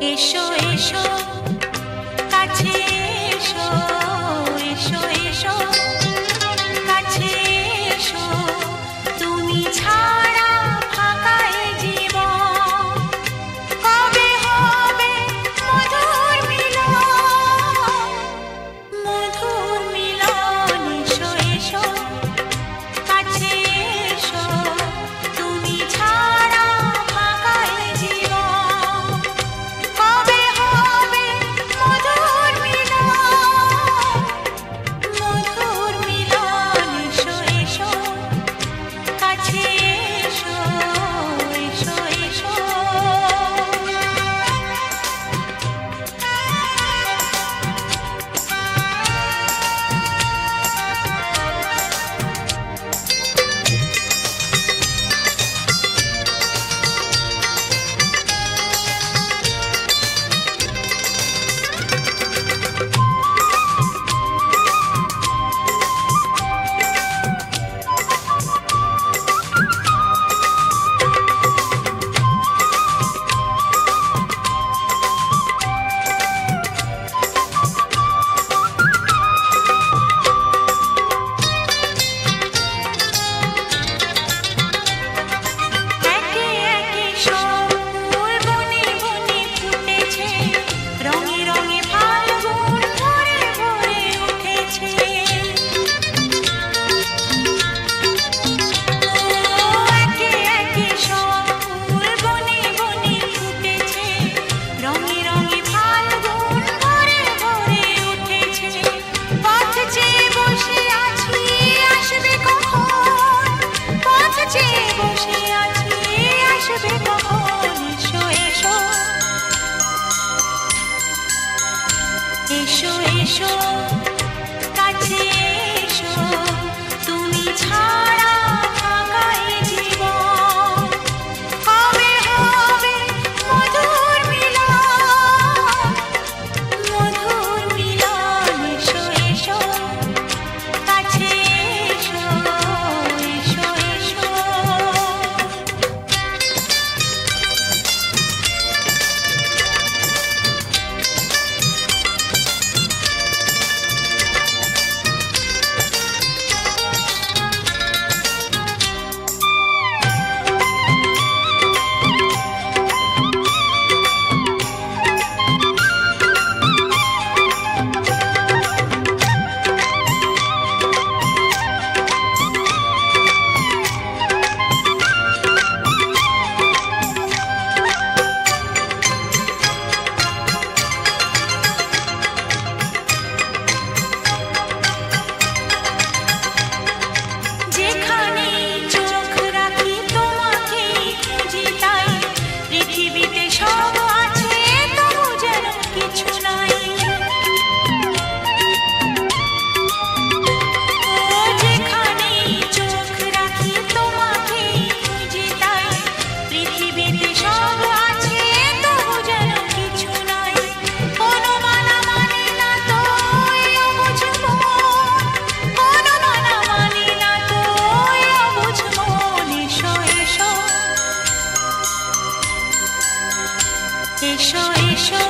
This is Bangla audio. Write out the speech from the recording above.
এসো এসো কাছে এসো, এসো এসো কাছে এসো, তুমি ছাড়া ফাঁকা এ জীবন। কবে হবে মধুর মিলন, মধুর মিলন। এসো এসো কাছে এসো, তুমি ছাড়া ফাঁকা এ জীবন। কবে হবে মধুর মিলন, মধুর মিলন। এসো এসো কাছে এসো, এসো এসো। একে একে সব ফুল বনে বনে ফুটেছে, রঙে রঙে ফাল্গুন ভরে ভরে উঠেছে। একে একে সব ফুল বনে বনে ফুটেছে, রঙে রঙে ফাল্গুন ভরে ভরে উঠেছে। পথ চেয়ে বসে আছি, আসবে কখন? পথ চেয়ে বসে আছি, আসবে কখন? এসো এসো, এসো এসো কাছে এসো, তুমি ছাড়া ফাঁকা এ জীবন। কবে হবে মধুর মিলন, মধুর মিলন। এসো এসো কাছে এসো, এসো এসো। যেখানে চোখ রাখি তোমাকেই খুঁজি, তাই পৃথিবীতে সব আছে, তবু যেন কিছু নাই। যেখানে চোখ রাখি তোমাকেই খুঁজি, তাই পৃথিবীতে সব আছে, তবু যেন কিছু নাই। কোনো মানা মানে না তো এই অবুঝ মন, কোনো মানা মানে না তো এই অবুঝ মন। এসো এসো, এসো এসো